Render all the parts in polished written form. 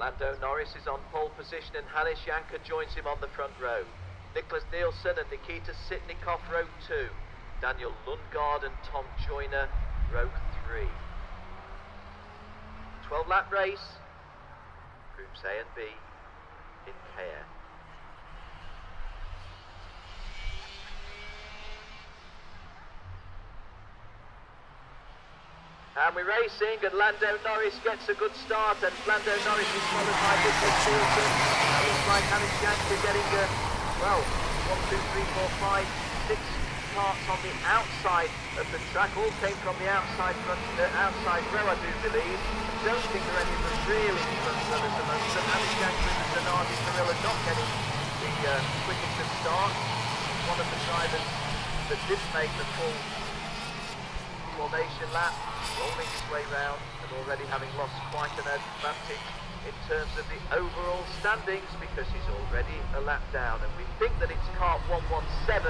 Lando Norris is on pole position and Hannes Janka joins him on the front row. Nicholas Nielsen and Nikita Sitnikov, row 2. Daniel Lundgaard and Tom Joyner, row 3. 12-lap race, groups A and B in KF. And we're racing, and Lando Norris gets a good start, and Lando Norris is followed by Nicholas Nielsen. It looks like Hannes Janka getting, 1, 2, 3, 4, 5, 6 carts on the outside of the track. All came from the outside outside row, I do believe. I don't think there are any of them really in front runners amongst them. Hannes Janka and the Zanardi Gorilla not getting the quickest of starts. One of the drivers that didn't make the full formation lap, rolling his way round and already having lost quite an advantage in terms of the overall standings because he's already a lap down. And we think that it's kart 117,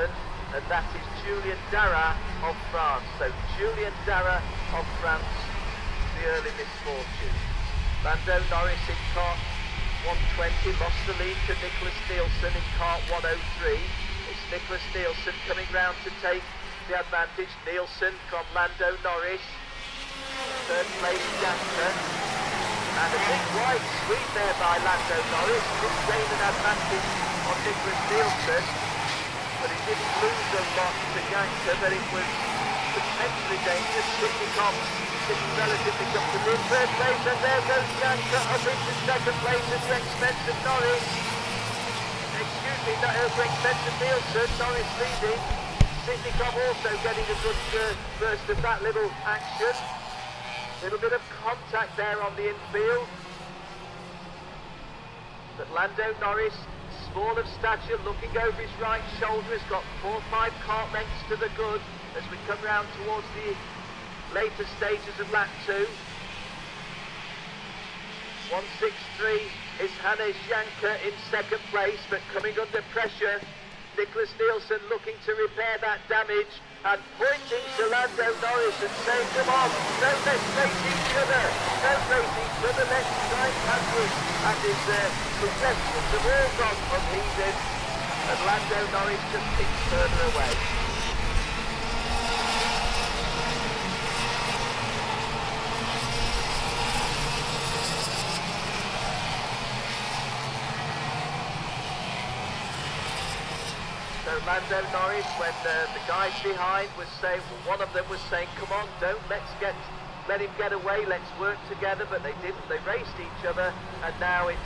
and that is Julien Darra of France. So Julien Darra of France, the early misfortune. Lando Norris in kart 120 lost the lead to Nicholas Nielsen in kart 103. It's Nicholas Nielsen coming round to take the advantage. Nielsen from Lando Norris. Third place Janka. And a big wide sweep there by Lando Norris. Didn't gain an advantage on Nicholas Nielsen, but he didn't lose a lot to Janka, but it was potentially dangerous. Sitnikov sitting relatively comfortably in third place, and there goes Janka up into second place at the expense of Norris. Excuse me, at the expense of Nielsen. Norris leading. Sitnikov also getting a good burst of that little action. Little bit of contact there on the infield. But Lando Norris, small of stature, looking over his right shoulder, has got 4 or 5 kart lengths to the good as we come round towards the later stages of lap 2. 163 is Hannes Janka in second place, but coming under pressure. Nicholas Nielsen looking to repair that damage and pointing to Lando Norris and saying, come on, don't let's race each other, don't race each other, let's try and pass us. And his suggestions have all gone unheeded, and Lando Norris just ticks further away. So Lando Norris, when the guys behind was saying, one of them was saying, come on, don't let him get away, let's work together, but they didn't, they raced each other, and now it's,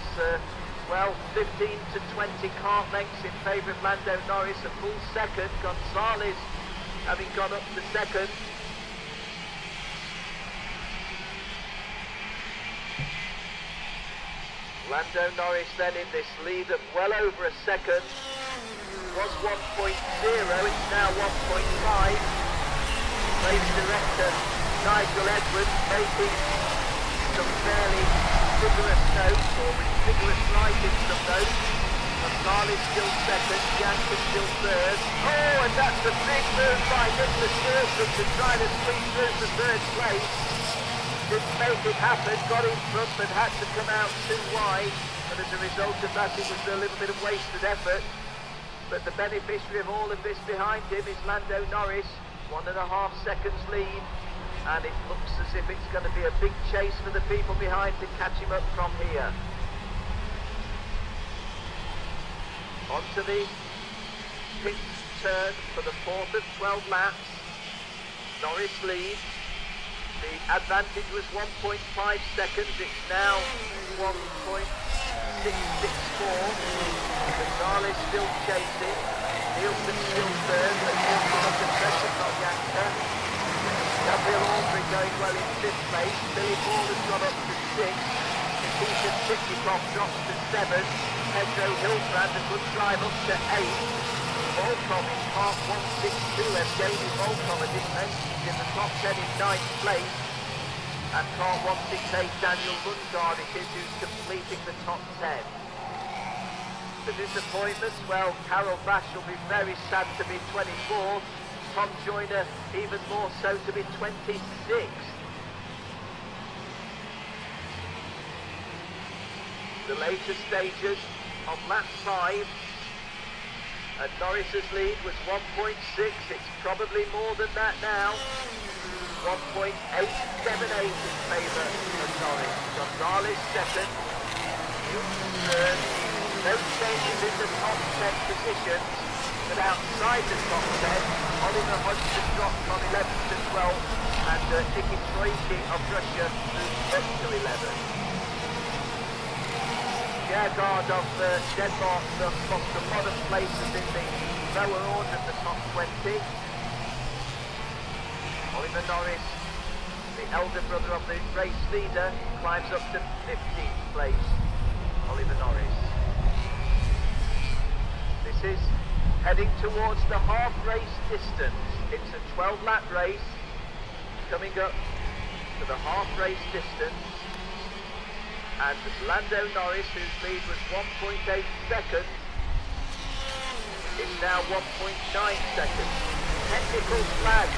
15 to 20 kart lengths in favour of Lando Norris, a full second. Gonzalez having gone up to second. Lando Norris then in this lead of well over a second. Was 1.0, it's now 1.5. Race director Nigel Edwards making some fairly vigorous notes, or with vigorous writing some notes. Gonzalez still second, Janka still third. Oh, and that's a big move by Nicholas Nielsen to try to squeeze through to third place. Didn't make it happen, got in front but had to come out too wide, and as a result of that it was a little bit of wasted effort. But the beneficiary of all of this behind him is Lando Norris, 1.5 seconds lead, and it looks as if it's going to be a big chase for the people behind to catch him up from here. Onto the pit turn for the 4th of 12 laps. Norris leads. The advantage was 1.5 seconds, it's now 1.664. Gonzalez still chasing, Nielsen still third, but Nielsen under pressure from Janka. Gabriel Aldrin going well in 5th place, Billy Ball has gone up to 6th, Nikita Sitnikov drops to 7th, Pedro Hilbrand a good drive up to 8th, Volkov in kart 162, Evgeny Volkov as it mentioned in the top 10 in 9th place, and kart 168 Daniel Lundgaard it is who's completing the top 10. The disappointments, well, Carol Bash will be very sad to be 24th, Tom Joyner even more so to be 26th. the later stages of lap 5. And Norris's lead was 1.6, it's probably more than that now. 1.878 in favour of Norris. Gonzalez second, Newton third. No changes in the top 10 positions, but outside the top 10, Oliver Hodgson dropped from 11th to 12th, and Nicky Troicki of Russia moved up to 11th. Bjerregaard of Denmark lost a lot of places in the lower order of the top 20. Oliver Norris, the elder brother of the race leader, climbs up to 15th place. Oliver Norris. This is heading towards the half race distance. It's a 12-lap race coming up to the half race distance. And Lando Norris, whose lead was 1.8 seconds, is now 1.9 seconds. Technical flag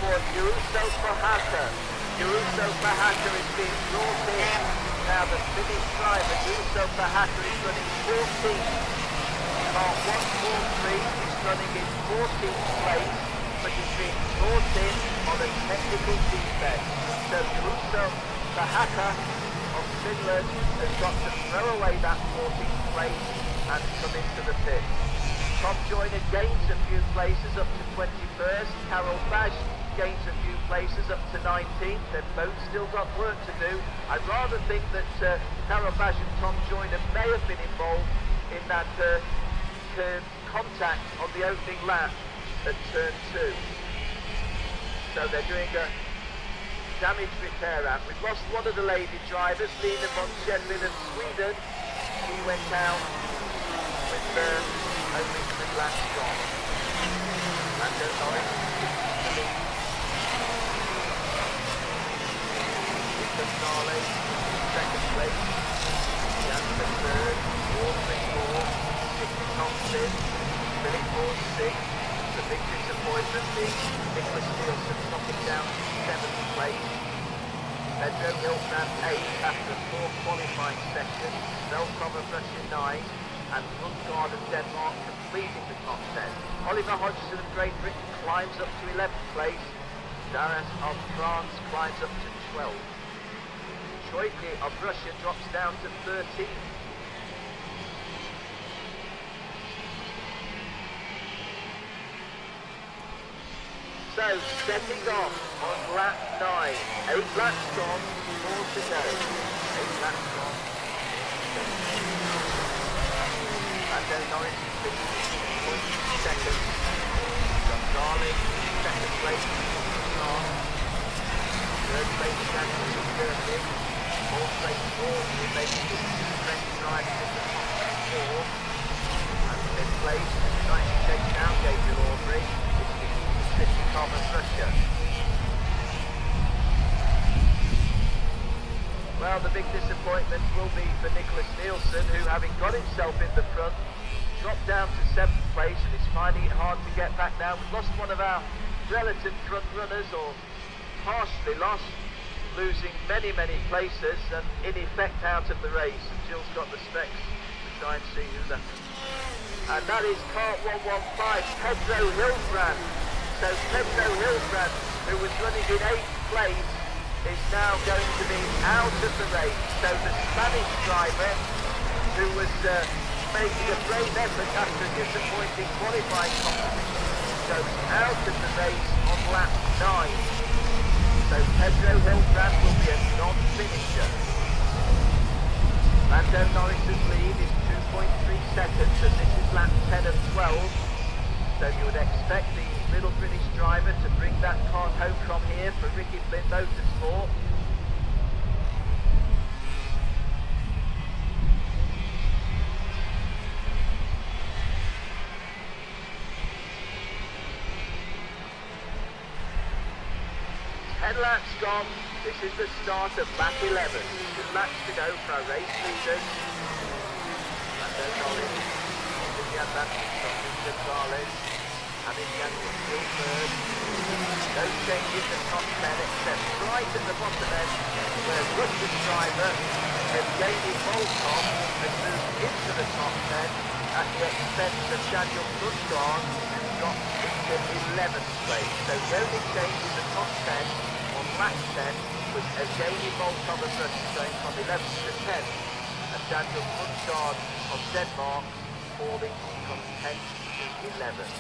for Juuso-Pahaka. Juuso-Pahaka is being brought in. Now the Finnish driver, Juuso-Pahaka, is running 14th. Car 143 is running in 14th place, but is being brought in on a technical defect. So Juuso-Pahaka of Finland has got to throw away that 14th place and come into the pit. Tom Joyner gains a few places up to 21st. Carol Bash gains a few places up to 19th. They've both still got work to do. I'd rather think that Carol Bash and Tom Joyner may have been involved in that contact on the opening lap at turn 2. So they're doing a damage repair out. We've lost one of the lady drivers, Lina von Schedlin of Sweden. She went down with only 3 laps gone. Lando Norris keeps the lead. Gonzalez, second place. Jansen third. Waltering fourth. Nicky Thompson, Philip Ford sixth. The big disappointment being Nicholas Nielsen knocking down 7th place. Pedro Hilbrand 8th after 4 qualifying sessions. Velkov of Russia 9th. And Lundgaard of Denmark completing the top 10. Oliver Hodgson of Great Britain climbs up to 11th place. Daras of France climbs up to 12th. Troicki of Russia drops down to 13th. So, setting off on lap 9. 8 laps gone, 4 to go. 8 laps gone. Lando Norris is 2nd. Gonzalez, 2nd place. Third place, Jansen in Germany. 4th place, Ford, who makes the French drivers in the top 4. And 5th place, trying to chase down Gabriel Aubry. Of Russia. Well, the big disappointment will be for Nicholas Nielsen, who, having got himself in the front, dropped down to 7th place and is finding it hard to get back now. We've lost one of our relative front runners, or partially lost, losing many places and in effect out of the race. And Jill's got the specs to try and see who that is. And that is car 115, Pedro Hilbrand. So Pedro Hilbrand, who was running in 8th place, is now going to be out of the race. So the Spanish driver, who was making a brave effort after a disappointing qualifying competition, goes out of the race on lap 9. So Pedro Hilbrand will be a non-finisher. Lando Norris's lead is 2.3 seconds, and this is lap 10 of 12. So you would expect the little British driver to bring that car home from here for Ricky Flynn Motorsport. Laps gone. This is the start of lap 11. 2 laps to go for our race leaders. Lando Norris in the advantage from Gonzalez. Having Jansen still third. No change in the top 10 except right at the bottom end where Russian driver Evgeny Volkov has moved into the top 10 at the expense of Daniel Lundgaard, who's got into 11th place. So the only change in the top 10 on lap 10 was Evgeny Volkov of Russia going from 11th to 10th, and Daniel Lundgaard of Denmark falling from 10th to 11th.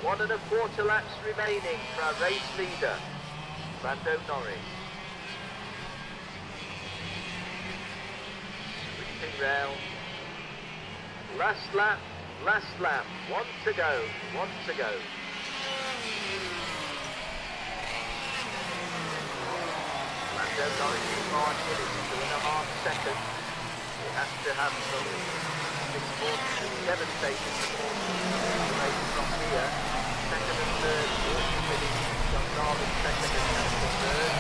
1.25 laps remaining for our race leader, Lando Norris. Sweeping round. Last lap, one to go, Lando Norris' margin is 2.5 seconds. He has to have some misfortune, devastating misfortune to race from here. Second and third, Billy Gonzalez second and Hamilton third.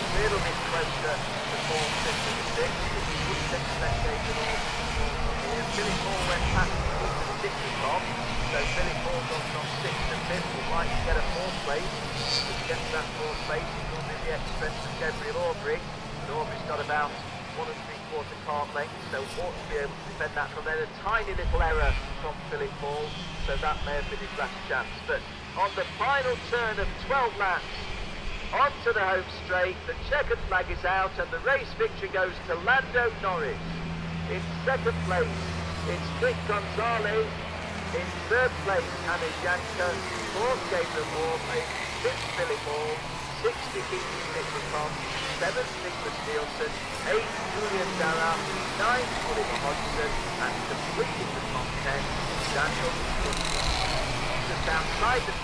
A little bit closer to fourth, fifth and sixth, which you wouldn't expect David Orton from here. Billy Paul went past into the sixth top, so Billy Paul gone from sixth to fifth, would like to get a fourth place. To get to that fourth place, he's going to be the expense of Gabriel Aubrey, but Aubrey's got about 1 3/4 kart length, so ought to be able to defend that from there. A tiny little error from Philip Paul, so that may have been his last chance. But on the final turn of 12 laps, onto the home straight, the checkered flag is out, and the race victory goes to Lando Norris. In second place, it's Nick Gonzalez. In third place, Hannes Janka. Fourth, Gabriel Aubrey. Fifth, Philip Paul. Sixth, Nikita Nikolov. Seventh, Nicholas Nielsen. Eighth, Julian Darragh. Ninth, Oliver Hodgson. And completing the top 10, Daniel Lundgaard. Just outside the